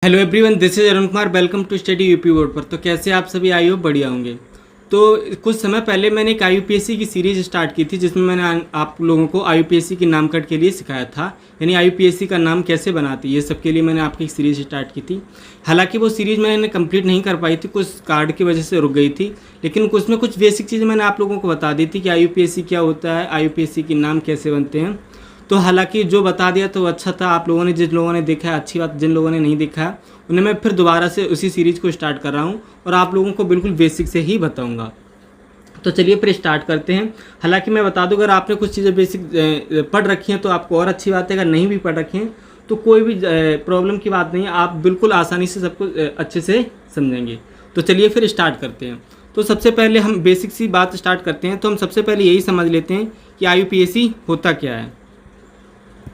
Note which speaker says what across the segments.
Speaker 1: Hello everyone, this is Arun Kumar. Welcome to study UP board पर। तो कैसे आप सभी आई हो, बढ़िया होंगे। तो कुछ समय पहले मैंने एक IUPAC की सीरीज स्टार्ट की थी जिसमें मैंने आप लोगों को IUPAC के नामकट के लिए सिखाया था, यानी IUPAC का नाम कैसे बनाते, ये सब के लिए मैंने आपकी एक सीरीज स्टार्ट की थी। हालांकि वो सीरीज़ मैंने कंप्लीट नहीं कर पाई थी, कुछ कार्ड की वजह से रुक गई थी, लेकिन उसमें कुछ बेसिक चीज़ें मैंने आप लोगों को बता दी थी कि IUPAC क्या होता है, IUPAC के नाम कैसे बनते हैं। तो हालांकि जो बता दिया तो अच्छा था। आप लोगों ने, जिन लोगों ने देखा है अच्छी बात, जिन लोगों ने नहीं देखा है उन्हें मैं फिर दोबारा से उसी सीरीज़ को स्टार्ट कर रहा हूँ और आप लोगों को बिल्कुल बेसिक से ही बताऊँगा। तो चलिए फिर स्टार्ट करते हैं। हालांकि मैं बता दूं, अगर आपने कुछ चीज़ें बेसिक पढ़ रखी हैं तो आपको और अच्छी बात है, अगर नहीं भी पढ़ रखी हैं तो कोई भी प्रॉब्लम की बात नहीं है, आप बिल्कुल आसानी से सब कुछ अच्छे से समझेंगे। तो चलिए फिर स्टार्ट करते हैं। तो सबसे पहले हम बेसिक सी बात स्टार्ट करते हैं। तो हम सबसे पहले यही समझ लेते हैं कि IUPAC होता क्या है,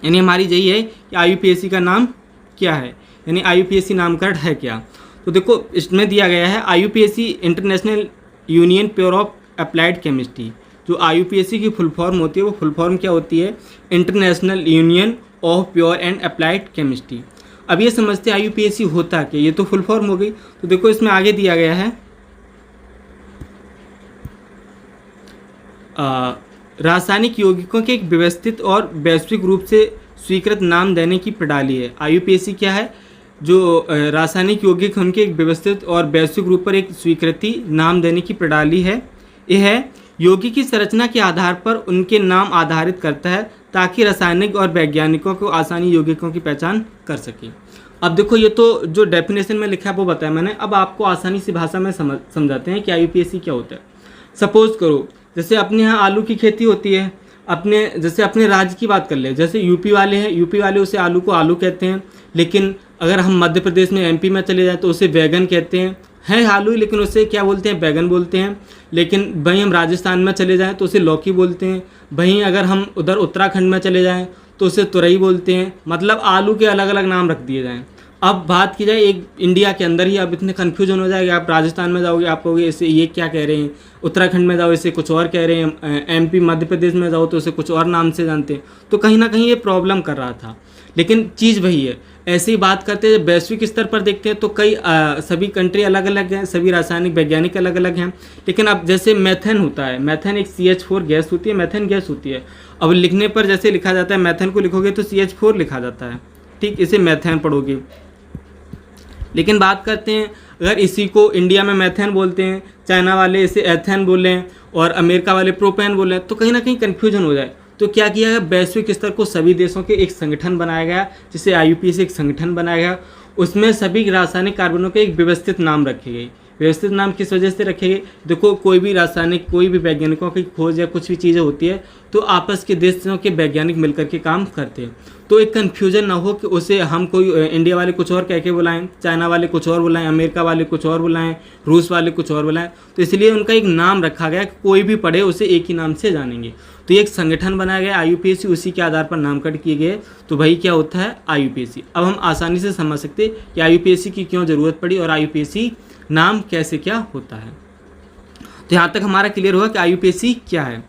Speaker 1: यानी हमारी यही है कि IUPAC का नाम क्या है, यानी IUPAC नामकरण है क्या। तो देखो इसमें दिया गया है IUPAC international union pure of applied chemistry. जो IUPAC की फुल फॉर्म होती है, वो फुल फॉर्म क्या होती है, international union of pure and applied chemistry. अब ये समझते हैं IUPAC होता क्या, ये तो फुल फॉर्म हो गई। तो देखो इसमें आगे दिया गया है रासायनिक यौगिकों के एक व्यवस्थित और वैश्विक रूप से स्वीकृत नाम देने की प्रणाली है। IUPAC क्या है, जो रासायनिक यौगिक उनके एक व्यवस्थित और वैश्विक रूप पर एक स्वीकृति नाम देने की प्रणाली है। यह है यौगिक की संरचना के आधार पर उनके नाम आधारित करता है ताकि रासायनिक और वैज्ञानिकों को आसानी यौगिकों की पहचान कर सके। अब देखो ये तो जो डेफिनेशन में लिखा है वो बताया मैंने, अब आपको आसानी से भाषा में समझाते हैं कि IUPAC क्या होता है। सपोज करो जैसे अपने यहाँ आलू की खेती होती है, जैसे अपने राज्य की बात कर ले, जैसे यूपी वाले हैं, यूपी वाले उसे आलू को आलू कहते हैं, लेकिन अगर हम मध्य प्रदेश में MP में चले जाएं तो उसे बैगन कहते हैं। है आलू लेकिन उसे क्या बोलते हैं, बैगन बोलते हैं। लेकिन वहीं हम राजस्थान में चले जाएं तो उसे लौकी बोलते हैं। वहीं अगर हम उधर उत्तराखंड में चले जाएँ तो उसे तुरई बोलते हैं। मतलब आलू के अलग अलग नाम रख दिए जाएँ। अब बात की जाए एक इंडिया के अंदर ही, अब इतने कन्फ्यूजन हो जाएगा। आप राजस्थान में जाओगे आप कहोगे इसे ये क्या कह रहे हैं, उत्तराखंड में जाओ इसे कुछ और कह रहे हैं, MP मध्य प्रदेश में जाओ तो इसे कुछ और नाम से जानते हैं। तो कहीं ना कहीं ये प्रॉब्लम कर रहा था, लेकिन चीज़ वही है। ऐसे ही बात करते हैं वैश्विक स्तर पर देखते हैं तो कई सभी कंट्री अलग अलग हैं, सभी रासायनिक वैज्ञानिक अलग अलग हैं। लेकिन अब जैसे मैथेन होता है, मैथेन एक CH4 गैस होती है, मैथेन गैस होती है। अब लिखने पर जैसे लिखा जाता है, मैथेन को लिखोगे तो CH4 लिखा जाता है, ठीक, इसे मैथेन पढ़ोगे। लेकिन बात करते हैं अगर इसी को इंडिया में मैथेन बोलते हैं, चाइना वाले इसे एथेन बोलें और अमेरिका वाले प्रोपेन बोलें, तो कहीं ना कहीं कन्फ्यूजन हो जाए। तो क्या किया गया, वैश्विक स्तर को सभी देशों के एक संगठन बनाया गया, जिसे IUPAC एक संगठन बनाया गया। उसमें सभी रासायनिक कार्बनों के एक व्यवस्थित नाम रखे गए। व्यवस्थित नाम किस वजह से रखे गए, देखो कोई भी रासायनिक, कोई भी वैज्ञानिकों की खोज या कुछ भी चीज़ें होती है तो आपस के देशों के वैज्ञानिक मिलकर के काम करते हैं। तो एक कन्फ्यूजन ना हो कि उसे हम कोई इंडिया वाले कुछ और कह के बुलाएं, चाइना वाले कुछ और बुलाएं, अमेरिका वाले कुछ और बुलाएं, रूस वाले कुछ और बुलाएं। तो इसलिए उनका एक नाम रखा गया कि कोई भी पढ़े उसे एक ही नाम से जानेंगे। तो ये एक संगठन बनाया गया IUPAC, उसी के आधार पर नामकरण किए गए। तो वही क्या होता है, IUPAC। अब हम आसानी से समझ सकते कि IUPAC की क्यों ज़रूरत पड़ी और IUPAC नाम कैसे क्या होता है। तो यहाँ तक हमारा क्लियर हुआ कि IUPAC क्या है।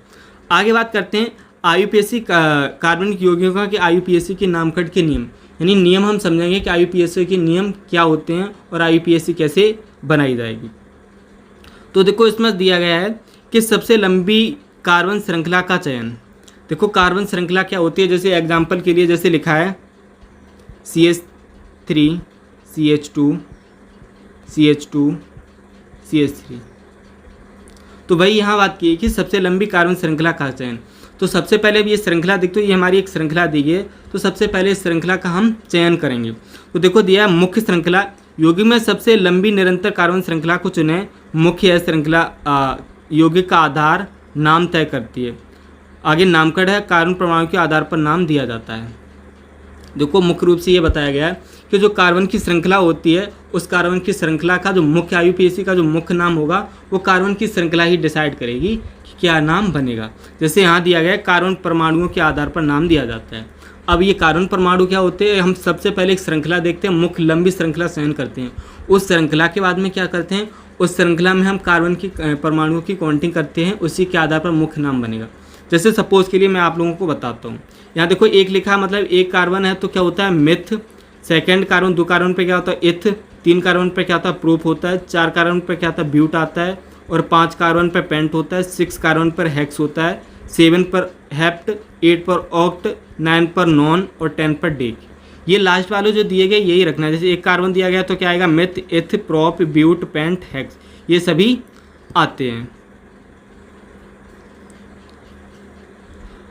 Speaker 1: आगे बात करते हैं IUPAC कार्बनिक यौगिकों के IUPAC के नामकरण के नियम, यानी नियम हम समझेंगे कि IUPAC के नियम क्या होते हैं और IUPAC कैसे बनाई जाएगी। तो देखो इसमें दिया गया है कि सबसे लंबी कार्बन श्रृंखला का चयन। देखो कार्बन श्रृंखला क्या होती है, जैसे एग्जाम्पल के लिए जैसे लिखा है CH3 CH2 CH2 CH3। तो वही यहाँ बात की है कि सबसे लंबी कार्बन श्रृंखला का चयन। तो सबसे पहले भी ये श्रृंखला देखते हो, ये हमारी एक श्रृंखला दी गई है, तो सबसे पहले इस श्रृंखला का हम चयन करेंगे। तो देखो दिया है मुख्य श्रृंखला, यौगिक में सबसे लंबी निरंतर कार्बन श्रृंखला को चुनें। मुख्य श्रृंखला यौगिक का आधार नाम तय करती है। आगे नामकरण है, कार्बन परमाणु के आधार पर नाम दिया जाता है। देखो मुख्य रूप से ये बताया गया है कि जो कार्बन की श्रृंखला होती है, उस कार्बन की श्रृंखला का जो मुख्य IUPAC का जो मुख्य नाम होगा वो कार्बन की श्रृंखला ही डिसाइड करेगी कि क्या नाम बनेगा। जैसे यहाँ दिया गया है कार्बन परमाणुओं के आधार पर नाम दिया जाता है। अब ये कार्बन परमाणु क्या होते हैं, हम सबसे पहले एक श्रृंखला देखते हैं, मुख्य लंबी श्रृंखला चयन करते हैं। उस श्रृंखला के बाद में क्या करते हैं, उस श्रृंखला में हम कार्बन की परमाणुओं की काउंटिंग करते हैं, उसी के आधार पर मुख्य नाम बनेगा। जैसे सपोज के लिए मैं आप लोगों को बताता हूँ, यहाँ देखो एक लिखा, मतलब एक कार्बन है तो क्या होता है मिथ, सेकंड कार्बन, 2 कार्बन पे क्या होता है इथ, 3 कार्बन पे क्या होता है प्रोप होता है, 4 कार्बन पे क्या होता है ब्यूट आता है, और 5 कार्बन पे पेंट होता है, 6 कार्बन पर हेक्स होता है, 7 पर हेप्ट, 8 पर ऑक्ट, 9 पर नॉन और 10 पर डेक। ये लास्ट वाले जो दिए गए यही रखना है। जैसे एक कार्बन दिया गया तो क्या आएगा मिथ, इथ, प्रोप, ब्यूट, पेंट, हेक्स, ये सभी आते हैं।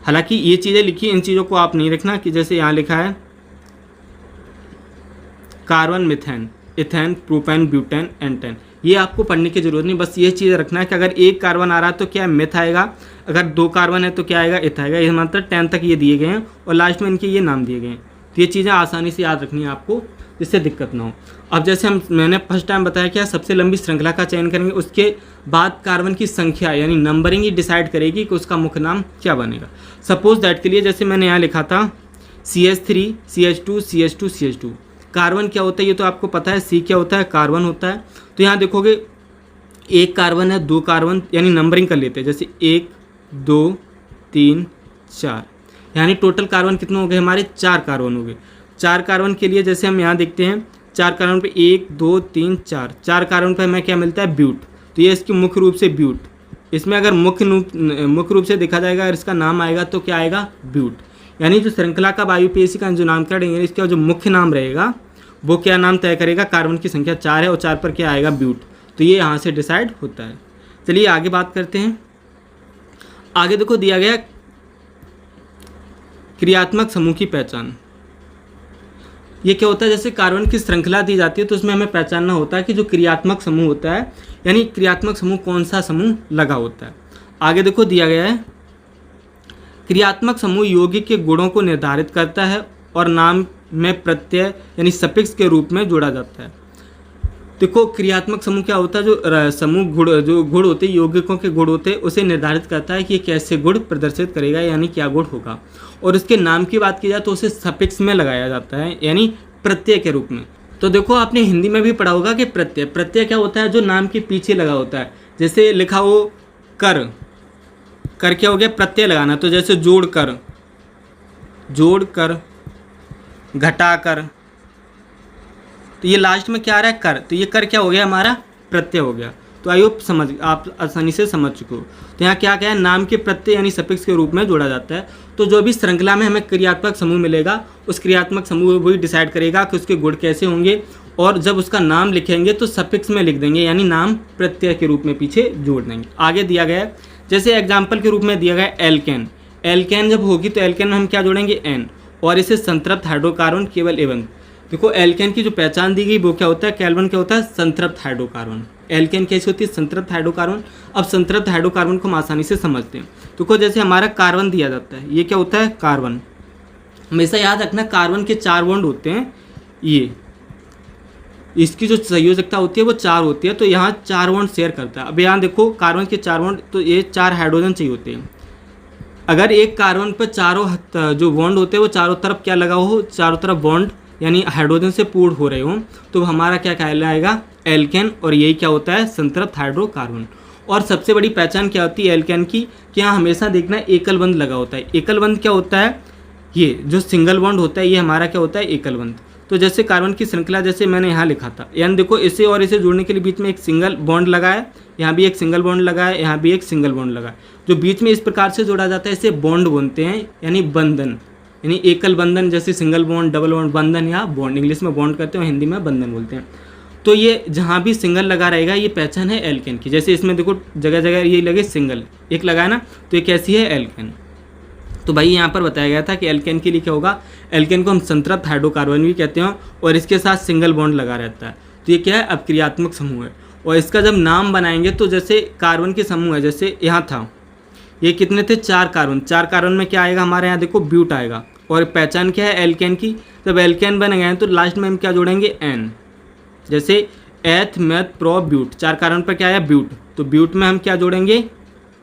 Speaker 1: हालांकि ये चीज़ें लिखी, इन चीज़ों को आप नहीं रखना कि जैसे यहाँ लिखा है carbon, methane, ethane, propane, butane, एंटेन, ये आपको पढ़ने की जरूरत नहीं, बस ये चीज़ रखना है कि अगर एक कार्बन आ रहा है तो क्या मिथ आएगा, अगर 2 कार्बन है तो क्या आएगा इथ आएगा। ये मतलब 10 तक ये दिए गए हैं और लास्ट में इनके ये नाम दिए गए हैं। तो ये चीज़ें आसानी से याद रखनी है आपको, जिससे दिक्कत ना हो। अब जैसे मैंने फर्स्ट टाइम बताया क्या सबसे लंबी श्रृंखला का चयन करेंगे, उसके बाद कार्बन की संख्या यानी नंबरिंग ही डिसाइड करेगी कि उसका मुख्य नाम क्या बनेगा। सपोज दैट के लिए जैसे मैंने यहाँ लिखा था CH3, CH2, CH2, CH2। Carbon क्या होता है ये तो आपको पता है, C क्या होता है कार्बन होता है। तो यहाँ देखोगे एक कार्बन है, 2 कार्बन, यानी नंबरिंग कर लेते हैं, जैसे 1 2 3 4, यानी टोटल कार्बन कितने हो गए हमारे 4 कार्बन हो गए। 4 कार्बन के लिए जैसे हम यहाँ देखते हैं 4 कार्बन पे 1 2 3 4, 4 कार्बन पे हमें क्या मिलता है ब्यूट। तो ये इसकी मुख्य रूप से ब्यूट, इसमें अगर मुख्य रूप से देखा जाएगा, अगर इसका नाम आएगा तो क्या आएगा ब्यूट। यानी जो श्रृंखला का IUPAC का जो नामकरण है इसका जो मुख्य नाम रहेगा वो क्या नाम तय करेगा, कार्बन की संख्या 4 है और 4 पर क्या आएगा ब्यूट। तो ये यहाँ से डिसाइड होता है। चलिए आगे बात करते हैं। आगे देखो दिया गया क्रियात्मक समूह की पहचान। ये क्या होता है, जैसे कार्बन की श्रृंखला दी जाती है तो उसमें हमें पहचानना होता है कि जो क्रियात्मक समूह होता है, यानी क्रियात्मक समूह कौन सा समूह लगा होता है। आगे देखो दिया गया है क्रियात्मक समूह यौगिक के गुणों को निर्धारित करता है और नाम में प्रत्यय यानी सफिक्स के रूप में जोड़ा जाता है। देखो क्रियात्मक समूह क्या होता है, जो समूह गुण, जो गुण होते हैं यौगिकों के गुण होते हैं, उसे निर्धारित करता है कि ये कैसे गुण प्रदर्शित करेगा, यानी क्या गुण होगा। और उसके नाम की बात की जाए तो उसे सफिक्स में लगाया जाता है, यानी प्रत्यय के रूप में। तो देखो आपने हिंदी में भी पढ़ा होगा कि प्रत्यय, प्रत्यय क्या होता है, जो नाम के पीछे लगा होता है। जैसे लिखा हो कर, कर क्या हो गया प्रत्यय लगाना, तो जैसे जोड़ कर, जोड़ कर, घटा कर, तो ये लास्ट में क्या आ रहा है कर, तो ये कर क्या हो गया हमारा प्रत्यय हो गया। तो आई होप समझ आप आसानी से समझ चुके हो। तो यहाँ क्या क्या है, नाम के प्रत्यय यानी सफिक्स के रूप में जोड़ा जाता है। तो जो भी श्रृंखला में हमें क्रियात्मक समूह मिलेगा उस क्रियात्मक समूह वही डिसाइड करेगा कि उसके गुण कैसे होंगे, और जब उसका नाम लिखेंगे तो सफिक्स में लिख देंगे, यानी नाम प्रत्यय के रूप में पीछे जोड़ देंगे। आगे दिया गया है जैसे एग्जाम्पल के रूप में दिया गया है एल्केन। एल्केन जब होगी तो एल्केन में हम क्या जोड़ेंगे एन, और इसे संतृप्त हाइड्रोकार्बन केवल एवन। देखो एल्केन की जो पहचान दी गई वो क्या होता है, कैल्विन क्या होता है संतृप्त हाइड्रोकार्बन। एल्केन कैसी होती है संतृप्त हाइड्रोकार्बन। अब संतृप्त हाइड्रोकार्बन को हम आसानी से समझते हैं। देखो जैसे हमारा कार्बन दिया जाता है, ये क्या होता है कार्बन। हमेशा याद रखना कार्बन के 4 बॉन्ड होते हैं, ये इसकी जो संयोजकता होती है वो 4 होती है, तो यहाँ 4 बॉन्ड शेयर करता है। अब यहाँ देखो कार्बन के 4 बॉन्ड, तो ये 4 हाइड्रोजन चाहिए होते हैं। अगर एक कार्बन पर चारों जो बॉन्ड होते हैं वो चारों तरफ क्या लगा हो, चारों तरफ बॉन्ड यानी हाइड्रोजन से पूर्ण हो रहे हो, तो हमारा क्या कहलाएगा एल्केन, और यही क्या होता है संतृप्त हाइड्रोकार्बन। और सबसे बड़ी पहचान क्या होती है एल्केन की, कि यहाँ हमेशा देखना एकल बंध लगा होता है। एकल बंध क्या होता है, ये जो सिंगल बॉन्ड होता है ये हमारा क्या होता है एकल बंध। तो जैसे कार्बन की श्रृंखला जैसे मैंने यहाँ लिखा था, यानी देखो इसे और इसे जोड़ने के लिए बीच में एक सिंगल बॉन्ड लगा है, यहाँ भी एक सिंगल बॉन्ड लगा है, यहाँ भी एक सिंगल बॉन्ड लगा है। जो बीच में इस प्रकार से जोड़ा जाता है इसे बॉन्ड बोलते हैं, यानी बंधन, यानी एकल बंधन। जैसे सिंगल बॉन्ड, डबल बॉन्ड, बंधन या बॉन्ड, इंग्लिश में बॉन्ड करते हैं, हिंदी में बंधन बोलते हैं। तो ये जहाँ भी सिंगल लगा रहेगा ये पहचान है एल्केन की। जैसे इसमें देखो जगह जगह ये लगे सिंगल, एक लगा है ना, तो ये कैसी है एल्केन। तो भाई यहाँ पर बताया गया था कि एल्केन के लिए क्या होगा, एल्केन को हम संतृप्त हाइड्रोकार्बन भी कहते हैं और इसके साथ सिंगल बॉन्ड लगा रहता है। तो ये क्या है अपक्रियात्मक समूह है। और इसका जब नाम बनाएंगे तो जैसे कार्बन के समूह है, जैसे यहाँ था ये कितने थे 4 कार्बन, 4 कार्बन में क्या आएगा हमारे यहाँ देखो ब्यूट आएगा। और पहचान क्या है एल्केन की, जब एल्केन बन गए तो लास्ट में हम क्या जोड़ेंगे एन। जैसे एथ मेथ प्रो ब्यूट, 4 कार्बन पर क्या आया ब्यूट, तो ब्यूट में हम क्या जोड़ेंगे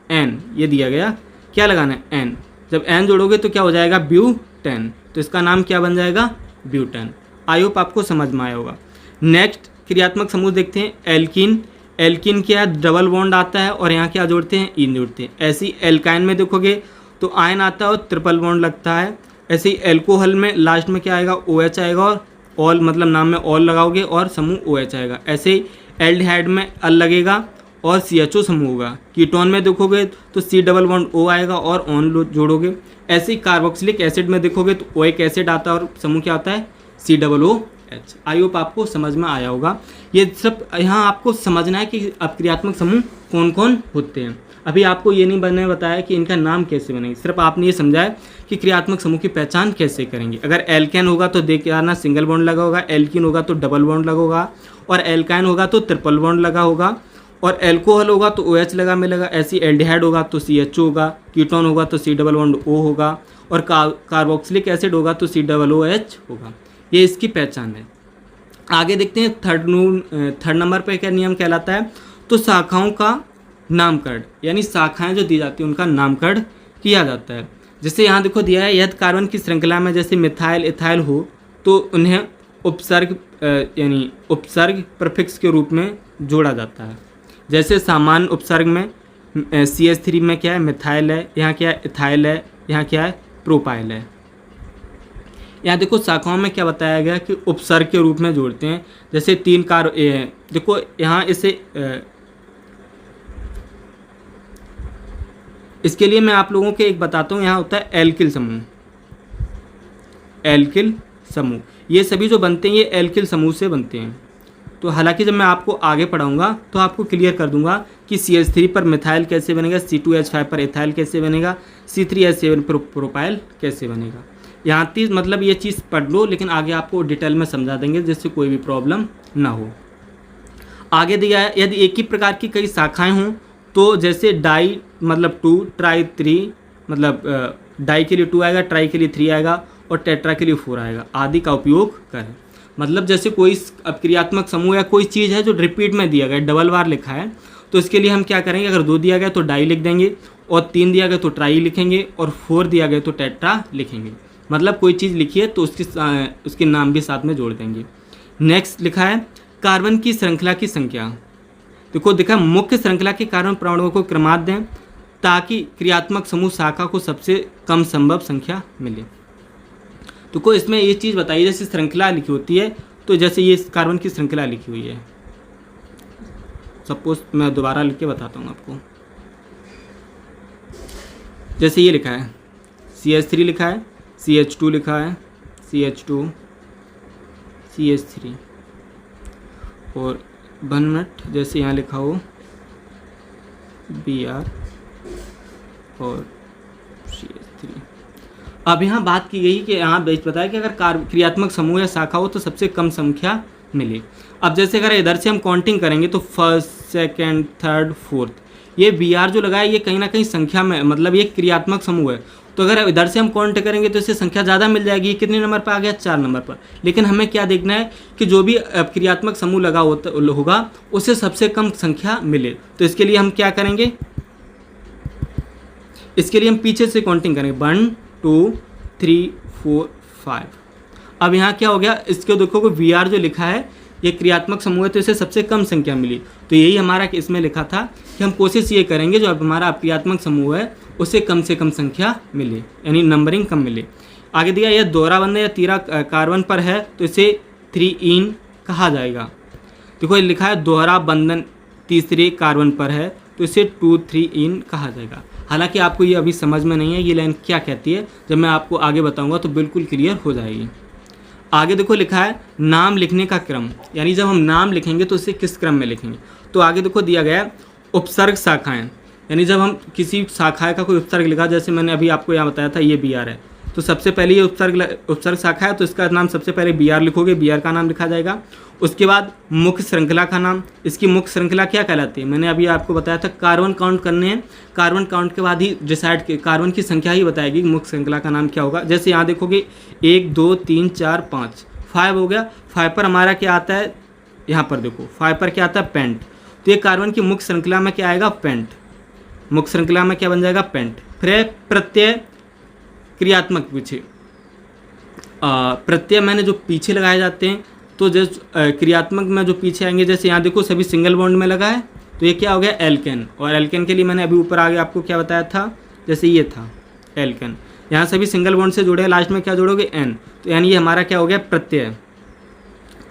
Speaker 1: एन, ये दिया गया क्या लगाना है एन। जब एन जोड़ोगे तो क्या हो जाएगा ब्यूटेन, तो इसका नाम क्या बन जाएगा ब्यूटेन। आई होप आपको समझ में आया होगा। नेक्स्ट क्रियात्मक समूह देखते हैं एल्कीन। एल्कीन क्या डबल बॉन्ड आता है और यहाँ क्या जोड़ते हैं इन जोड़ते हैं। ऐसे ही एल्काइन में देखोगे तो आयन आता है और ट्रिपल बॉन्ड लगता है। ऐसे ही एल्कोहल में लास्ट में क्या आएगा OH आएगा और ऑल मतलब नाम में ऑल लगाओगे और समूह OH आएगा। ऐसे ही एल्डिहाइड में अल लगेगा और CHO समूह होगा। कीटोन में देखोगे तो C डबल बॉन्ड O आएगा और ऑन जोड़ोगे। ऐसे ही कार्बोक्सिलिक एसिड में देखोगे तो OH एसिड आता है और समूह क्या आता है C double OH। I hope आपको समझ में आया होगा। ये सब यहाँ आपको समझना है कि अपक्रियात्मक समूह कौन कौन होते हैं। अभी आपको ये नहीं मैंने बताया कि इनका नाम कैसे बनेगा, सिर्फ आपने ये समझा है कि क्रियात्मक समूह की पहचान कैसे करेंगे। अगर एल्केन होगा तो देख आना सिंगल बॉन्ड लगा होगा, एल्कीन होगा तो डबल बॉन्ड लगा होगा, और एल्काइन होगा तो ट्रिपल बॉन्ड लगा होगा, और एल्कोहल होगा तो OH लगा मिलेगा। ऐसी एल्डिहाइड होगा तो CHO होगा, कीटोन होगा तो C डबल बॉन्ड O होगा, और कार्बोक्सिलिक एसिड होगा तो C डबल OH होगा। ये इसकी पहचान है। आगे देखते हैं थर्ड नंबर पे क्या नियम कहलाता है। तो शाखाओं का नामकरण, यानी शाखाएं जो दी जाती हैं उनका नामकरण किया जाता है। जैसे यहाँ देखो दिया है, यदि कार्बन की श्रृंखला में जैसे मिथाइल इथाइल हो तो उन्हें उपसर्ग यानी उपसर्ग प्रीफिक्स के रूप में जोड़ा जाता है। जैसे सामान्य उपसर्ग में CH3 में क्या है मिथाइल है, यहाँ क्या है इथाइल है, यहाँ क्या है प्रोपाइल है। यहाँ देखो शाखाओं में क्या बताया गया कि उपसर्ग के रूप में जोड़ते हैं। जैसे 3 देखो यहाँ इसे इसके लिए मैं आप लोगों को एक बताता हूँ। यहाँ होता है एल्किल समूह, एल्किल समूह ये सभी जो बनते हैं ये एल्किल समूह से बनते हैं। तो हालांकि जब मैं आपको आगे पढ़ाऊंगा तो आपको क्लियर कर दूंगा कि CH3 पर मिथाइल कैसे बनेगा, C2H5 पर इथाइल कैसे बनेगा, C3H7 पर प्रोपाइल कैसे बनेगा। यहाँ तक मतलब ये चीज़ पढ़ लो, लेकिन आगे आपको डिटेल में समझा देंगे जिससे कोई भी प्रॉब्लम ना हो। आगे दिया है यदि एक ही प्रकार की कई शाखाएं हों तो जैसे डाई मतलब 2, ट्राई 3 मतलब डाई के लिए 2 आएगा, ट्राई के लिए 3 आएगा और टेट्रा के लिए 4 आएगा आदि का उपयोग करें। मतलब जैसे कोई अपक्रियात्मक समूह या कोई चीज़ है जो रिपीट में दिया गया डबल बार लिखा है तो इसके लिए हम क्या करेंगे, अगर 2 दिया गया तो डाई लिख देंगे, और 3 दिया गया तो ट्राई लिखेंगे, और 4 दिया गया तो टेट्रा लिखेंगे। मतलब कोई चीज़ लिखी है तो उसके नाम भी साथ में जोड़ देंगे। नेक्स्ट लिखा है कार्बन की श्रृंखला की संख्या। देखो देखा मुख्य श्रृंखला के कार्बन परमाणुओं को क्रमांक दें ताकि क्रियात्मक समूह शाखा को सबसे कम संभव संख्या मिले। तो को इसमें ये चीज़ बताइए, जैसे श्रृंखला लिखी होती है तो जैसे ये कार्बन की श्रृंखला लिखी हुई है, सपोज मैं दोबारा लिख के बताता हूँ आपको। जैसे ये लिखा है CH3 लिखा है, CH2 लिखा है, CH2 CH3 और 1 मिनट जैसे यहाँ लिखा हो Br और CH3। अब यहाँ बात की गई कि यहाँ बताया कि अगर क्रियात्मक समूह या शाखा हो तो सबसे कम संख्या मिले। अब जैसे अगर इधर से हम काउंटिंग करेंगे तो फर्स्ट, सेकंड, थर्ड, फोर्थ, ये Br जो लगा है ये कहीं ना कहीं संख्या में मतलब ये क्रियात्मक समूह है। तो अगर इधर से हम काउंट करेंगे तो इससे संख्या ज़्यादा मिल जाएगी। ये कितने नंबर पर आ गया, 4 नंबर पर। लेकिन हमें क्या देखना है कि जो भी क्रियात्मक समूह लगा होगा उससे सबसे कम संख्या मिले। तो इसके लिए हम क्या करेंगे, इसके लिए हम पीछे से काउंटिंग करेंगे 1 2 3 4 5। अब यहाँ क्या हो गया, इसके देखो को Br जो लिखा है ये क्रियात्मक समूह है तो इसे सबसे कम संख्या मिली। तो यही हमारा इसमें लिखा था कि हम कोशिश ये करेंगे जो हमारा क्रियात्मक समूह है उससे कम संख्या मिले, यानी नंबरिंग कम मिले। आगे दिया यह दोहरा बंधन या तीरा कार्बन पर है तो इसे 3इन कहा जाएगा। देखो ये लिखा है दोहरा बंधन तीसरे कार्बन पर है तो इसे 2,3इन कहा जाएगा। हालांकि आपको ये अभी समझ में नहीं है ये लाइन क्या कहती है, जब मैं आपको आगे बताऊंगा तो बिल्कुल क्लियर हो जाएगी। आगे देखो लिखा है नाम लिखने का क्रम, यानी जब हम नाम लिखेंगे तो इसे किस क्रम में लिखेंगे। तो आगे देखो दिया गया उपसर्ग शाखाएं, यानी जब हम किसी शाखा का कोई उपसर्ग लिखा, जैसे मैंने अभी आपको यहाँ बताया था ये Br है तो सबसे पहले ये उपसर्ग शाखा है तो इसका नाम सबसे पहले Br लिखोगे, Br का नाम लिखा जाएगा। उसके बाद मुख्य श्रृंखला का नाम, इसकी मुख्य श्रृंखला क्या कहलाती है, मैंने अभी आपको बताया था कार्बन काउंट करने हैं, कार्बन काउंट के बाद ही डिसाइड के कार्बन की संख्या ही बताएगी मुख्य श्रृंखला का नाम क्या होगा। जैसे यहाँ देखोगे 1 2 3 4 5 5 हो गया। 5 पर हमारा क्या आता है, यहाँ पर देखो 5 पर क्या आता है पेंट। तो ये कार्बन की मुख्य श्रृंखला में क्या आएगा, पेंट। मुख्य श्रृंखला में क्या बन जाएगा, पेंट। फिर प्रत्यय क्रियात्मक पीछे प्रत्यय मैंने जो पीछे लगाए जाते हैं तो जो क्रियात्मक में जो पीछे आएंगे, जैसे यहाँ देखो सभी सिंगल बॉन्ड में लगा है तो ये क्या हो गया एल्केन। और एल्केन के लिए मैंने अभी ऊपर आगे आपको क्या बताया था, जैसे ये था एल्केन, यहाँ सभी सिंगल बॉन्ड से जुड़े, लास्ट में क्या जोड़ोगे N, तो यानी ये हमारा क्या हो गया प्रत्यय।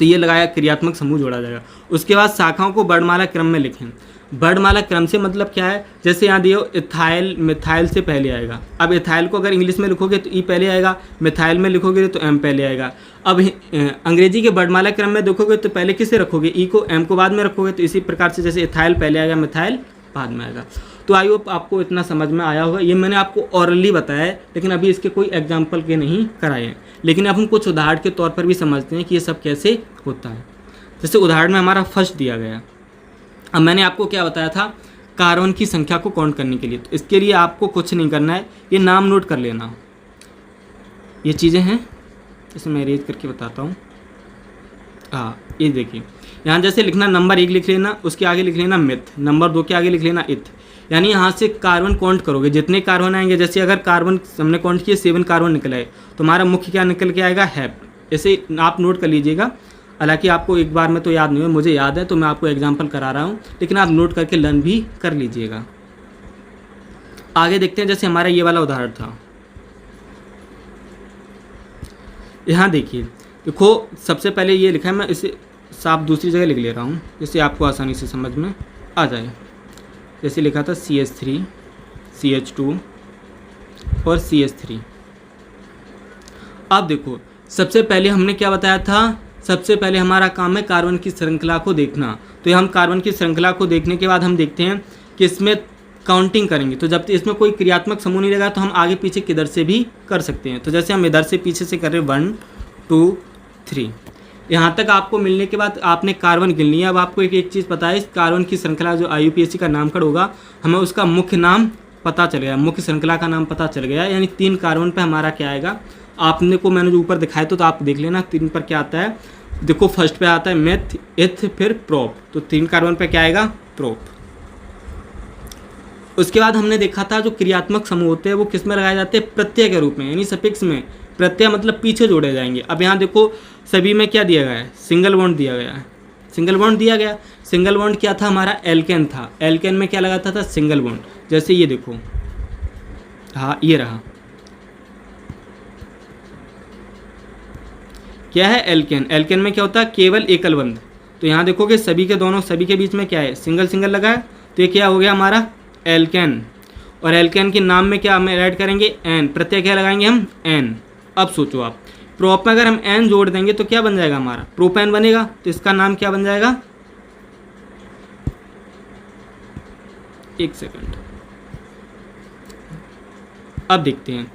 Speaker 1: तो ये लगाया क्रियात्मक समूह जोड़ा जाएगा। उसके बाद शाखाओं को वर्णमाला क्रम में लिखें। वर्णमाला क्रम से मतलब क्या है, जैसे यहाँ दियो इथाइल मिथाइल से पहले आएगा। अब इथाइल को अगर इंग्लिश में लिखोगे तो ई पहले आएगा, मिथाइल में लिखोगे तो एम पहले आएगा। अब अंग्रेजी के वर्णमाला क्रम में देखोगे तो पहले किसे रखोगे, ई को, एम को बाद में रखोगे। तो इसी प्रकार से जैसे इथाइल पहले आएगा, मिथाइल बाद में आएगा। तो आई होप आपको इतना समझ में आया होगा। ये मैंने आपको ऑरली बताया है, लेकिन अभी इसके कोई एग्जाम्पल के नहीं कराए हैं, लेकिन अब हम कुछ उदाहरण के तौर पर भी समझते हैं कि ये सब कैसे होता है। जैसे उदाहरण में हमारा फर्स्ट दिया गया। अब मैंने आपको क्या बताया था, कार्बन की संख्या को काउंट करने के लिए। तो इसके लिए आपको कुछ नहीं करना है, ये नाम नोट कर लेना। ये चीज़ें हैं, इसे मैं अरेंज करके बताता हूँ। हाँ, ये देखिए, यहाँ जैसे लिखना नंबर 1 लिख लेना, उसके आगे लिख लेना मिथ, नंबर 2 के आगे लिख लेना इथ। यानी यहाँ से कार्बन काउंट करोगे, जितने कार्बन आएंगे, जैसे अगर कार्बन हमने काउंट किए 7 कार्बन निकल आए, तो हमारा मुख्य क्या निकल के आएगा, हैप। ऐसे आप नोट कर लीजिएगा। हालांकि आपको एक बार में तो याद नहीं है, मुझे याद है तो मैं आपको एग्जांपल करा रहा हूँ, लेकिन आप नोट करके लर्न भी कर लीजिएगा। आगे देखते हैं, जैसे हमारा ये वाला उदाहरण था। यहाँ देखिए, देखो सबसे पहले ये लिखा है, मैं इसे साफ दूसरी जगह लिख ले रहा हूँ जिससे आपको आसानी से समझ में आ जाए। जैसे लिखा था CH3 CH2 और CH3। अब देखो, सबसे पहले हमने क्या बताया था, सबसे पहले हमारा काम है कार्बन की श्रृंखला को देखना। तो ये हम कार्बन की श्रृंखला को देखने के बाद हम देखते हैं कि इसमें काउंटिंग करेंगे। तो जब इसमें कोई क्रियात्मक समूह नहीं लगा तो हम आगे पीछे किधर से भी कर सकते हैं। तो जैसे हम इधर से पीछे से कर रहे 1 2 3, यहाँ तक आपको मिलने के बाद आपने कार्बन गिन लिया। अब आपको एक चीज़ पता है, इस कार्बन की श्रृंखला जो IUPAC का नामकरण होगा, हमें उसका मुख्य नाम पता चल गया, मुख्य श्रृंखला का नाम पता चल गया। यानी 3 कार्बन पे हमारा क्या आएगा, आपने को मैंने जो ऊपर दिखाया तो आप देख लेना 3 पर क्या आता है। देखो फर्स्ट पे आता है मेथ, इथ, फिर प्रोप। तो 3 कार्बन पे क्या आएगा, प्रोप। उसके बाद हमने देखा था जो क्रियात्मक समूह होते हैं वो किस में लगाए जाते हैं, प्रत्यय के रूप में, यानी सफिक्स में। प्रत्यय मतलब पीछे जोड़े जाएंगे। अब यहाँ देखो सभी में क्या दिया गया है, सिंगल बॉन्ड दिया गया है, सिंगल बॉन्ड दिया गया। सिंगल बॉन्ड क्या था हमारा, एल्केन था। एल्केन में क्या लगाता था, सिंगल बॉन्ड। जैसे ये देखो, हाँ ये रहा, क्या है, एल्केन। एल्केन में क्या होता है, केवल एकल बंध। तो यहाँ देखोगे सभी के दोनों, सभी के बीच में क्या है, सिंगल सिंगल लगा है। तो ये क्या हो गया हमारा, एल्केन। और एल्केन के नाम में क्या हम ऐड करेंगे, एन। प्रत्यय क्या लगाएंगे हम, एन। अब सोचो आप, प्रोप में अगर हम एन जोड़ देंगे तो क्या बन जाएगा हमारा, प्रोपेन बनेगा। तो इसका नाम क्या बन जाएगा, एक सेकंड, अब देखते हैं।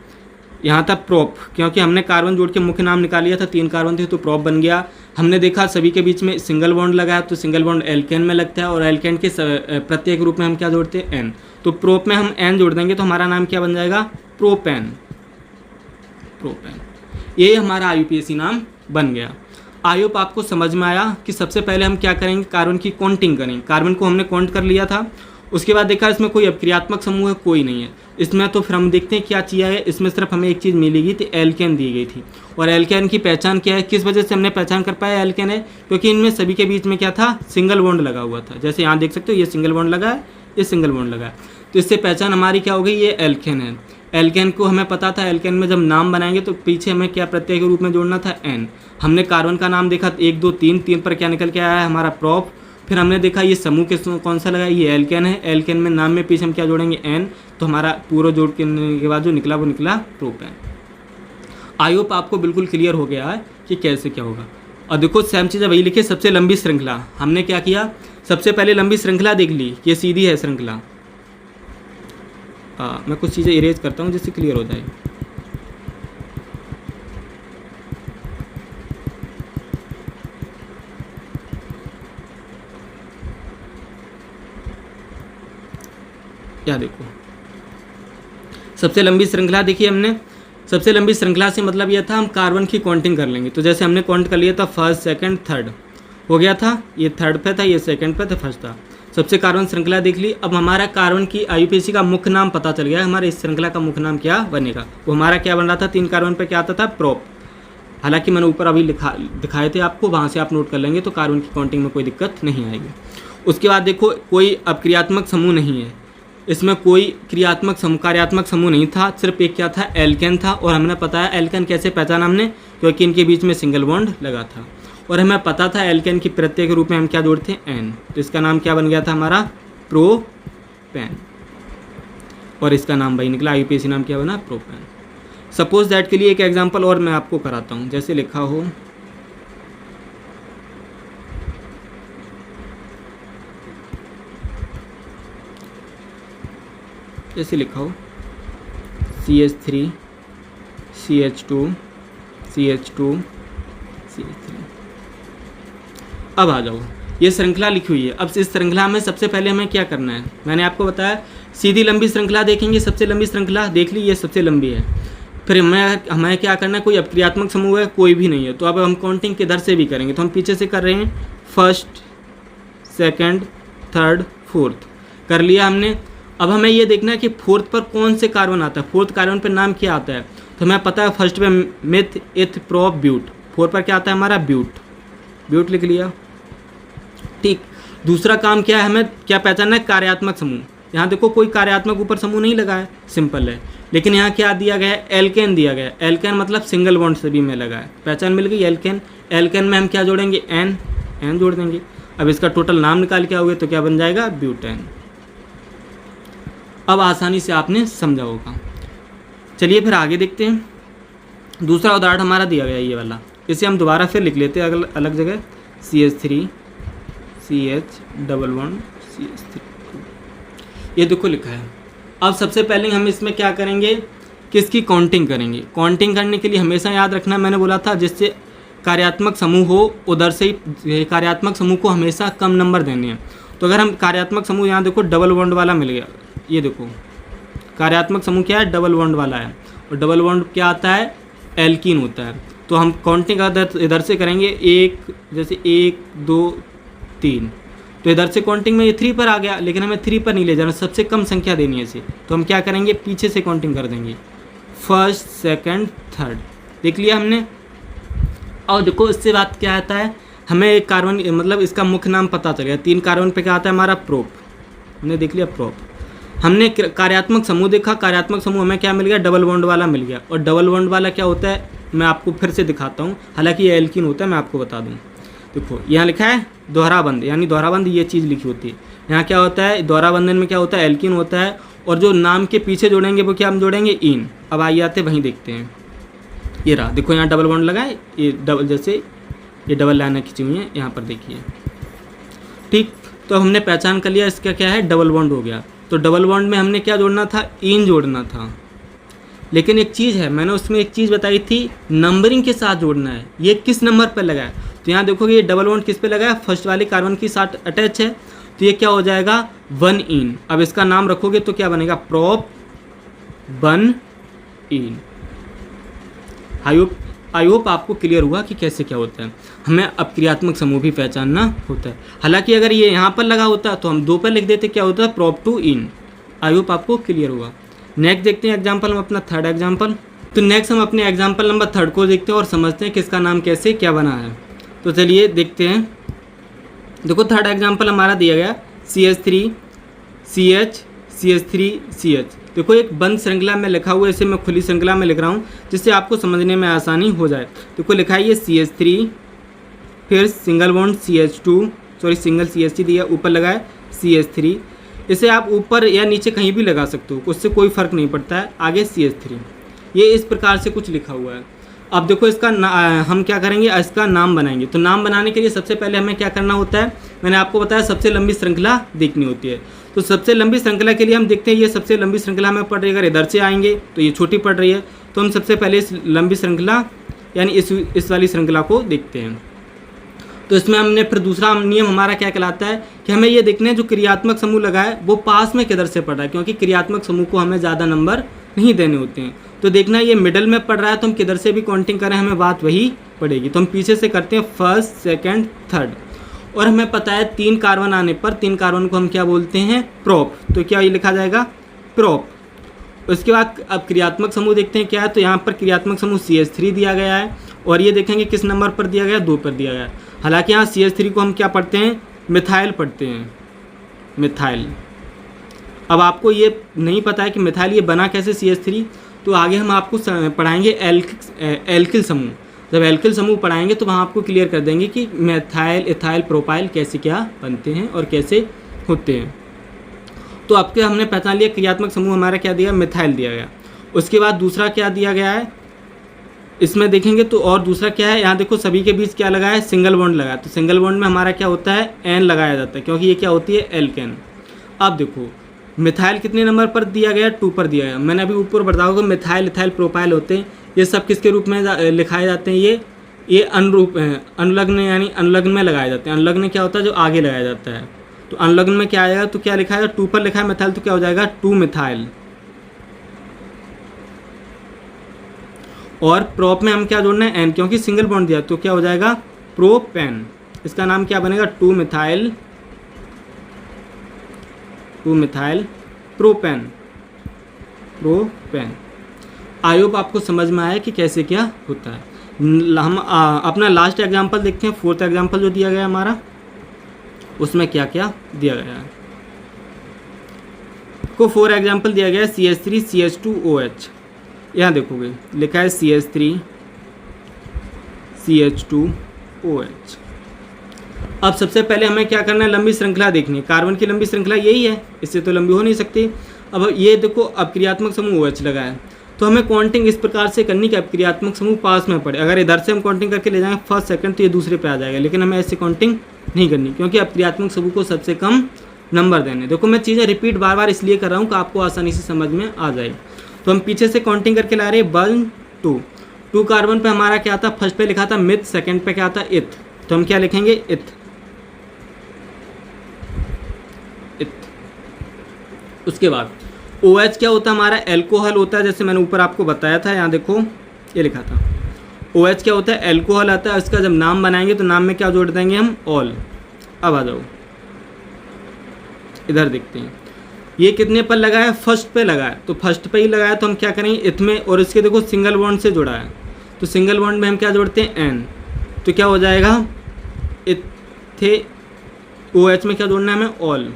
Speaker 1: यहाँ था प्रोप, क्योंकि हमने कार्बन जोड़ के मुख्य नाम निकाल लिया था, 3 कार्बन थे तो प्रोप बन गया। हमने देखा सभी के बीच में सिंगल बॉन्ड लगाया, तो सिंगल बॉन्ड एल्केन में लगता है। और एल्केन के प्रत्येक रूप में हम क्या जोड़ते हैं, एन। तो प्रोप में हम एन जोड़ देंगे तो हमारा नाम क्या बन जाएगा, प्रोपेन। प्रोपेन, ये हमारा IUPAC नाम बन गया। आई होप आपको समझ में आया कि सबसे पहले हम क्या करेंगे, कार्बन की काउंटिंग करेंगे। कार्बन को हमने काउंट कर लिया था, उसके बाद देखा इसमें कोई अपक्रियात्मक समूह है, कोई नहीं है इसमें। तो फिर हम देखते हैं क्या चीज़ है इसमें। सिर्फ हमें एक चीज़ मिलेगी थी, एल्केन दी गई थी। और एल्केन की पहचान क्या है, किस वजह से हमने पहचान कर पाया एल्केन है, क्योंकि इनमें सभी के बीच में क्या था, सिंगल बॉन्ड लगा हुआ था। जैसे यहाँ देख सकते हो, ये सिंगल बॉन्ड लगा है, ये सिंगल बॉन्ड लगा है। तो इससे पहचान हमारी क्या हो गई, ये एल्केन है। एल्केन को हमें पता था, एल्केन में जब नाम बनाएंगे तो पीछे हमें क्या प्रत्यय के रूप में जोड़ना था, एन। हमने कार्बन का नाम देखा 1 2 3, 3 पर क्या निकल के आया है हमारा, प्रोप। फिर हमने देखा ये समूह के कौन सा लगा, ये एल्केन है। एल्केन में नाम में पीछे हम क्या जोड़ेंगे, एन। तो हमारा पूरा जोड़ के बाद जो निकला वो निकला प्रोपेन। आई होप आपको बिल्कुल क्लियर हो गया है कि कैसे क्या होगा। और देखो सेम चीज़ वही लिखे, सबसे लंबी श्रृंखला। हमने क्या किया, सबसे पहले लंबी श्रृंखला देख ली, ये सीधी है श्रृंखला। मैं कुछ चीज़ें इरेज करता हूँ जिससे क्लियर हो जाए। क्या देखो, सबसे लंबी श्रृंखला देखिए हमने। सबसे लंबी श्रृंखला से मतलब यह था हम कार्बन की काउंटिंग कर लेंगे। तो जैसे हमने काउंट कर लिया था, फर्स्ट सेकंड थर्ड हो गया था, ये थर्ड पे था, ये सेकंड पे था, फर्स्ट था। सबसे कार्बन श्रृंखला देख ली। अब हमारा कार्बन की IUPAC का मुख्य नाम पता चल गया, हमारे इस श्रृंखला का मुख्य नाम क्या बनेगा। वो हमारा क्या बन रहा था, 3 कार्बन पे क्या आता था, प्रोप। हालांकि मैंने ऊपर अभी दिखाए थे आपको, वहाँ से आप नोट कर लेंगे तो कार्बन की काउंटिंग में कोई दिक्कत नहीं आएगी। उसके बाद देखो कोई अपक्रियात्मक समूह नहीं है, इसमें कोई कार्यात्मक समूह नहीं था, सिर्फ एक क्या था, एल्केन था। और हमने पता है एल्केन कैसे पहचाना हमने, क्योंकि इनके बीच में सिंगल बॉन्ड लगा था। और हमें पता था एल्केन की प्रत्यय के रूप में हम क्या जोड़ते हैं, एन, तो इसका नाम क्या बन गया था हमारा, प्रोपेन, और इसका नाम भाई निकला, आईयूपीएसी नाम क्या बना, प्रोपेन। सपोज दैट के लिए एक एग्जांपल और मैं आपको कराता हूँ, जैसे लिखा हो CH3 CH2 CH2 CH3। अब आ जाओ, ये श्रृंखला लिखी हुई है। अब इस श्रृंखला में सबसे पहले हमें क्या करना है, मैंने आपको बताया सीधी लंबी श्रृंखला देखेंगे, सबसे लंबी श्रृंखला देख ली, ये सबसे लंबी है। फिर हमें क्या करना है, कोई अपक्रियात्मक समूह है, कोई भी नहीं है, तो अब हम काउंटिंग किधर से भी करेंगे, तो हम पीछे से कर रहे हैं, फर्स्ट, सेकंड, थर्ड, फोर्थ कर लिया हमने। अब हमें ये देखना है कि फोर्थ पर कौन से कार्बन आता है, फोर्थ कार्बन पर नाम क्या आता है, तो हमें पता है फर्स्ट पे मिथ, इथ, प्रोप, ब्यूट, फोर्थ पर क्या आता है हमारा, ब्यूट, ब्यूट लिख लिया, ठीक। दूसरा काम क्या है, हमें क्या पहचानना है, कार्यात्मक समूह। यहाँ देखो कोई कार्यात्मक ऊपर समूह नहीं लगा है, सिंपल है, लेकिन यहाँ क्या दिया गया है, एल्केन दिया गया है। एल्केन मतलब सिंगल बॉन्ड सभी में लगा है, पहचान मिल गई एल्केन। एल्केन में हम क्या जोड़ेंगे, एन, एन जोड़ देंगे। अब इसका टोटल नाम निकाल के आओगे तो क्या बन जाएगा, ब्यूटेन। अब आसानी से आपने समझा होगा। चलिए फिर आगे देखते हैं। दूसरा उदाहरण हमारा दिया गया है ये वाला, इसे हम दोबारा फिर लिख लेते हैं अलग जगह, CH3 CH11 CH3, ये देखो लिखा है। अब सबसे पहले हम इसमें क्या करेंगे, किसकी काउंटिंग करेंगे। काउंटिंग करने के लिए हमेशा याद रखना, मैंने बोला था जिससे कार्यात्मक समूह हो उधर से ही कार्यात्मक समूह को हमेशा कम नंबर देने हैं। तो अगर हम कार्यात्मक समूह, यहाँ देखो डबल बॉन्ड वाला मिल गया, ये देखो कार्यात्मक समूह क्या है, डबल बॉन्ड वाला है, और डबल बॉन्ड क्या आता है, एल्कीन होता है। तो हम काउंटिंग इधर से करेंगे, एक, जैसे 1 2 3, तो इधर से काउंटिंग में ये 3 पर आ गया, लेकिन हमें 3 पर नहीं ले जाना, सबसे कम संख्या देनी है इसे। तो हम क्या करेंगे, पीछे से काउंटिंग कर देंगे, फर्स्ट, सेकंड, थर्ड, देख लिया हमने। और देखो इससे बात क्या आता है, हमें एक कार्बन मतलब इसका मुख्य नाम पता चल गया। 3 कार्बन पे क्या आता है हमारा, प्रोप, हमने देख लिया प्रोप। हमने कार्यात्मक समूह देखा, कार्यात्मक समूह हमें क्या मिल गया, डबल बॉन्ड वाला मिल गया। और डबल बॉन्ड वाला क्या होता है, मैं आपको फिर से दिखाता हूँ, हालांकि ये एल्कीन होता है, मैं आपको बता दूँ। देखो यहाँ लिखा है दोहराबंद, यानी दोहराबंद ये चीज़ लिखी होती है। यहाँ क्या होता है, दोहराबंधन में क्या होता है, एल्कीन होता है, और जो नाम के पीछे जोड़ेंगे वो क्या हम जोड़ेंगे, इन। अब आइए आते वहीं देखते हैं, ये रहा, देखो यहाँ डबल बॉन्ड लगा है, ये डबल, जैसे ये डबल लाइनें खींची हुई हैं, यहाँ पर देखिए, ठीक। तो हमने पहचान कर लिया इसका क्या है, डबल बॉन्ड हो गया। तो डबल बॉन्ड में हमने क्या जोड़ना था, इन जोड़ना था। लेकिन एक चीज़ है, मैंने उसमें एक चीज़ बताई थी, नंबरिंग के साथ जोड़ना है। ये किस नंबर पर लगा है, तो यहाँ देखोगे ये डबल बॉन्ड किस पे लगा है, फर्स्ट वाले कार्बन के साथ अटैच है, तो ये क्या हो जाएगा, 1 इन। अब इसका नाम रखोगे तो क्या बनेगा, प्रोप 1 इन। आई होप आपको क्लियर हुआ कि कैसे क्या होता है। हमें अपक्रियात्मक समूह भी पहचानना होता है। हालांकि अगर ये यहाँ पर लगा होता तो हम 2 पर लिख देते, क्या होता है, प्रोप 2 इन। आई होप आपको क्लियर हुआ। नेक्स्ट देखते हैं एग्जाम्पल, हम अपना थर्ड एग्जाम्पल। तो नेक्स्ट हम अपने एग्जाम्पल नंबर 3 को देखते हैं और समझते हैं किसका नाम कैसे क्या बना है। तो चलिए देखते हैं। देखो थर्ड एग्जाम्पल हमारा दिया गया, CH3 CH CH3 CH। देखो एक बंद श्रृंखला में लिखा हुआ है, इसे मैं खुली श्रृंखला में लिख रहा हूँ जिससे आपको समझने में आसानी हो जाए। देखो लिखा है ये CH3, फिर single bond CH2, sorry single CH3 दिया, ऊपर लगा है CH3। इसे आप ऊपर या नीचे कहीं भी लगा सकते हो, उससे कोई फ़र्क नहीं पड़ता है। आगे CH3, ये इस प्रकार से कुछ लिखा हुआ है। अब देखो इसका हम क्या करेंगे, इसका नाम बनाएंगे। तो नाम बनाने के लिए सबसे पहले हमें क्या करना होता है, मैंने आपको बताया सबसे लंबी श्रृंखला देखनी होती है। तो सबसे लंबी श्रृंखला के लिए हम देखते हैं, ये सबसे लंबी श्रृंखला हमें पड़ रही है, अगर इधर से आएंगे तो ये छोटी पड़ रही है, तो हम सबसे पहले इस लंबी श्रृंखला यानी इस वाली श्रृंखला को देखते हैं। तो इसमें हमने फिर दूसरा नियम हमारा क्या कहलाता है कि हमें ये देखना है जो क्रियात्मक समूह लगा है वो पास में किधर से पड़ रहा है, क्योंकि क्रियात्मक समूह को हमें ज़्यादा नंबर नहीं देने होते हैं। तो देखना ये मिडल में पड़ रहा है, तो हम किधर से भी काउंटिंग करें हमें बात वही पड़ेगी। तो हम पीछे से करते हैं, फर्स्ट, सेकंड, थर्ड। और हमें पता है 3 कार्बन आने पर 3 कार्बन को हम क्या बोलते हैं, प्रोप। तो क्या ये लिखा जाएगा, प्रोप। उसके बाद अब क्रियात्मक समूह देखते हैं क्या है। तो यहाँ पर क्रियात्मक समूह CH3 दिया गया है, और ये देखेंगे किस नंबर पर दिया गया, 2 पर दिया गया है। हालांकि यहाँ CH3 को हम क्या पढ़ते हैं, मिथाइल पढ़ते हैं, मिथाइल। अब आपको ये नहीं पता है कि मिथाइल ये बना कैसे CH3, तो आगे हम आपको पढ़ाएंगे एल्किल समूह। जब एल्किल समूह पढ़ाएंगे तो वहाँ आपको क्लियर कर देंगे कि मेथाइल, इथाइल, प्रोपाइल कैसे क्या बनते हैं और कैसे होते हैं। तो आपके हमने पहचान लिया क्रियात्मक समूह हमारा क्या दिया, मिथाइल दिया गया। उसके बाद दूसरा क्या दिया गया है, इसमें देखेंगे तो और दूसरा क्या है, यहाँ देखो सभी के बीच क्या लगा है, सिंगल बॉन्ड लगा है। तो सिंगल बॉन्ड में हमारा क्या होता है, एन लगाया जाता है, क्योंकि ये क्या होती है, एल्केन। अब देखो मिथाइल कितने नंबर पर दिया गया, 2 पर दिया गया। मैंने अभी ऊपर बताया कि मिथाइल, इथाइल, प्रोपाइल होते हैं, ये सब किसके रूप में लिखाए जाते हैं, ये अनुरूप हैं, अनुलग्न यानी अनुलग्न में लगाए जाते हैं। अनुलग्न क्या होता है, जो आगे लगाया जाता है। तो अनुलग्न में क्या आएगा, तो क्या लिखा है, 2 पर लिखा है मिथाइल, तो क्या हो जाएगा 2 मिथाइल। और प्रोप में हम क्या जोड़ना है, एन, क्योंकि सिंगल बॉन्ड दिया, तो क्या हो जाएगा प्रोपेन। इसका नाम क्या बनेगा, 2 मिथाइल प्रोपेन। आई होप आपको समझ में आया कि कैसे क्या होता है। हम अपना लास्ट एग्जांपल देखते हैं, 4th एग्जांपल जो दिया गया हमारा, उसमें क्या क्या दिया गया है। को 4 एग्जांपल दिया गया है, CH3 CH2OH। यहाँ देखोगे लिखा है CH3 CH2OH। अब सबसे पहले हमें क्या करना है, लंबी श्रृंखला देखनी है। कार्बन की लंबी श्रृंखला यही है, इससे तो लंबी हो नहीं सकती। अब ये देखो, अब क्रियात्मक समूह OH लगा है, तो हमें काउंटिंग इस प्रकार से करनी कि अब क्रियात्मक समूह पास में पड़े। अगर इधर से हम काउंटिंग करके ले जाएंगे फर्स्ट सेकंड, तो ये दूसरे पे आ जाएगा, लेकिन हमें ऐसे काउंटिंग नहीं करनी, क्योंकि अब क्रियात्मक समूह को सबसे कम नंबर देने। देखो मैं चीज़ें रिपीट बार बार इसलिए कर रहा हूँ कि आपको आसानी से समझ में आ जाए। तो हम पीछे से काउंटिंग करके ला रहे हैं 1 2 कार्बन पे हमारा क्या था, फर्स्ट पे लिखा था मिथ, सेकंड पे क्या था, इथ। तो हम क्या लिखेंगे, इथ। उसके बाद OH क्या होता है हमारा, एल्कोहल होता है, जैसे मैंने ऊपर आपको बताया था, यहाँ देखो ये लिखा था। OH क्या होता है, एल्कोहल आता है। इसका जब नाम बनाएंगे तो नाम में क्या जोड़ देंगे हम, ऑल। अब आ जाओ इधर देखते हैं, ये कितने पर लगा है, फर्स्ट पे लगा है, तो फर्स्ट पे ही लगाया, तो हम क्या करेंगे इथ में, और इसके देखो सिंगल बॉन्ड से जुड़ा है, तो सिंगल बॉन्ड में हम क्या जोड़ते हैं, एन। तो क्या हो जाएगा, इथे OH में क्या जोड़ना है हमें, ऑल।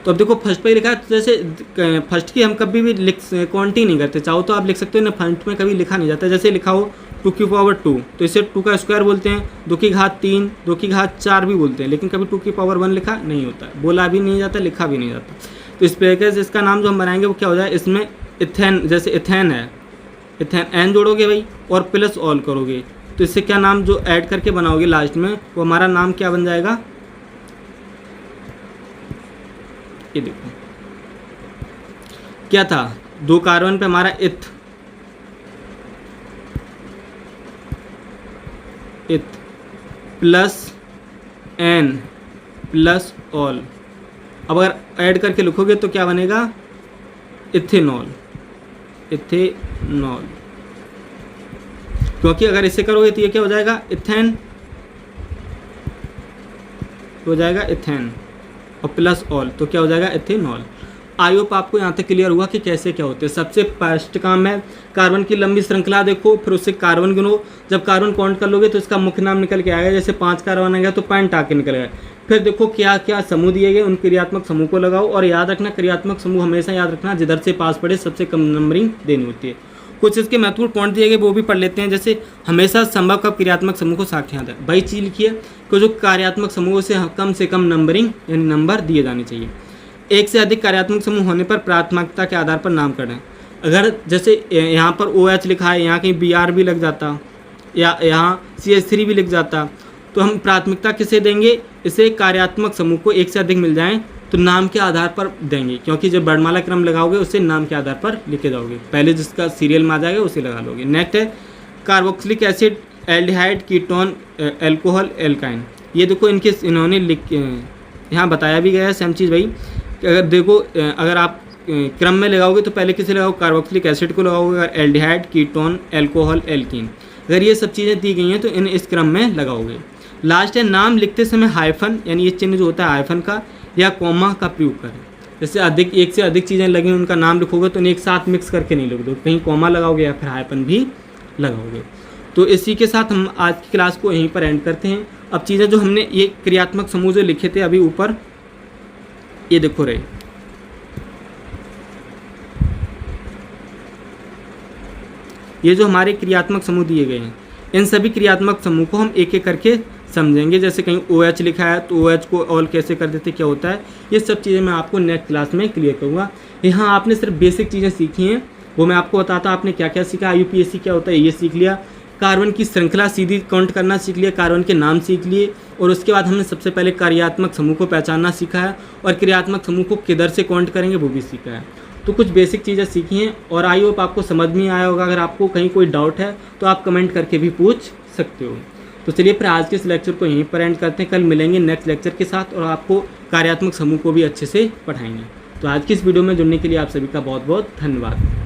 Speaker 1: तो अब देखो फर्स्ट पे ही लिखा है, तो जैसे फर्स्ट की हम कभी भी काउंटिंग नहीं करते, चाहो तो आप लिख सकते हो ना, फर्स्ट में कभी लिखा नहीं जाता। जैसे लिखा हो 2 की पावर 2, तो इसे 2 का स्क्वायर बोलते हैं, 2 की घात 3, 2 की घात 4 भी बोलते हैं, लेकिन कभी 2 की पावर 1 लिखा नहीं होता, बोला भी नहीं जाता, लिखा भी नहीं जाता। तो इस प्रकार से इसका नाम जो हम बनाएंगे वो क्या हो जाए, इसमें इथेन, जैसे इथेन है, इथेन एन जोड़ोगे भाई और प्लस ऑल करोगे, तो इससे क्या नाम जो ऐड करके बनाओगे लास्ट में, वो हमारा नाम क्या बन जाएगा, ये देखो क्या था, 2 कार्बन पे हमारा इथ प्लस एन प्लस ऑल। अब अगर ऐड करके लिखोगे तो क्या बनेगा, इथेनॉल। क्योंकि अगर इसे करोगे तो ये क्या हो जाएगा, इथेन हो जाएगा, इथेन और प्लस ऑल, तो क्या हो जाएगा, इथेनॉल। आई होप आपको यहाँ तक क्लियर हुआ कि कैसे क्या होते हैं। सबसे फर्स्ट काम है कार्बन की लंबी श्रृंखला देखो, फिर उससे कार्बन गिनो। जब कार्बन काउंट कर लोगे तो इसका मुख्य नाम निकल के आएगा, जैसे 5 कार्बन आ गया तो पॉइंट आके निकल गया। फिर देखो क्या क्या समूह दिए गए, उन क्रियात्मक समूह को लगाओ, और याद रखना क्रियात्मक समूह हमेशा याद रखना जिधर से पास पड़े सबसे कम नंबरिंग देनी होती है। कुछ इसके महत्वपूर्ण पॉइंट दिए गए वो भी पढ़ लेते हैं, जैसे हमेशा संभव कब क्रियात्मक समूह को साक्ष्य दें। भाई चीज लिखिए कि जो कार्यात्मक समूह से कम नंबरिंग यानी नंबर दिए जाने चाहिए। एक से अधिक कार्यात्मक समूह होने पर प्राथमिकता के आधार पर नामकरण। अगर जैसे यहाँ पर OH लिखा है, यहाँ कहीं BR भी लग जाता या यहाँ CH3 भी लिख जाता, तो हम प्राथमिकता किसे देंगे, इसे कार्यात्मक समूह को एक से अधिक मिल जाएं तो नाम के आधार पर देंगे, क्योंकि जब वर्णमाला क्रम लगाओगे उससे नाम के आधार पर लिखे जाओगे, पहले जिसका सीरियल में आ जाएगा उसे लगा लोगे। नेक्स्ट है carboxylic acid, aldehyde, ketone, alcohol, alkyne. ये देखो इनके इन्होंने यहाँ बताया भी गया है सेम चीज़ भाई। अगर देखो अगर आप क्रम में लगाओगे तो पहले किसे लगाओ, कार्बोक्सिलिक एसिड को लगाओगे, अगर एल्डिहाइड, कीटोन, एल्कोहल, एल्कीन, अगर ये सब चीज़ें दी गई हैं तो इस क्रम में लगाओगे। लास्ट है नाम लिखते समय हाइफन यानी ये चिन्ह जो होता है हाइफन का या कॉमा का प्रयोग करें। जैसे एक से अधिक चीज़ें लगी उनका नाम लिखोगे तो एक साथ मिक्स करके नहीं लिख दो, कहीं कॉमा लगाओगे या फिर हाइफन भी लगाओगे। तो इसी के साथ हम आज की क्लास को यहीं पर एंड करते हैं। अब चीज़ें जो हमने ये क्रियात्मक समूह जो लिखे थे अभी ऊपर, ये देखो रहे, ये जो हमारे क्रियात्मक समूह दिए गए हैं इन सभी क्रियात्मक समूह को हम एक एक करके समझेंगे। जैसे कहीं OH लिखा है तो OH को ऑल कैसे कर देते, क्या होता है, ये सब चीज़ें मैं आपको नेक्स्ट क्लास में क्लियर करूँगा। यहाँ आपने सिर्फ बेसिक चीज़ें सीखी हैं, वो मैं आपको बताता आपने क्या क्या सीखा। IUPAC क्या होता है ये सीख लिया, कार्बन की श्रृंखला सीधी काउंट करना सीख लिया, कार्बन के नाम सीख लिए, और उसके बाद हमने सबसे पहले कार्यात्मक समूह को पहचानना सीखा है, और क्रियात्मक समूह को किधर से काउंट करेंगे वो भी सीखा है। तो कुछ बेसिक चीज़ें सीखी हैं और आई होप आपको समझ में आया होगा। अगर आपको कहीं कोई डाउट है तो आप कमेंट करके भी पूछ सकते हो। तो चलिए फिर आज के इस लेक्चर को यहीं पर एंड करते हैं। कल मिलेंगे नेक्स्ट लेक्चर के साथ और आपको कार्यात्मक समूह को भी अच्छे से पढ़ाएंगे। तो आज की इस वीडियो में जुड़ने के लिए आप सभी का बहुत बहुत धन्यवाद।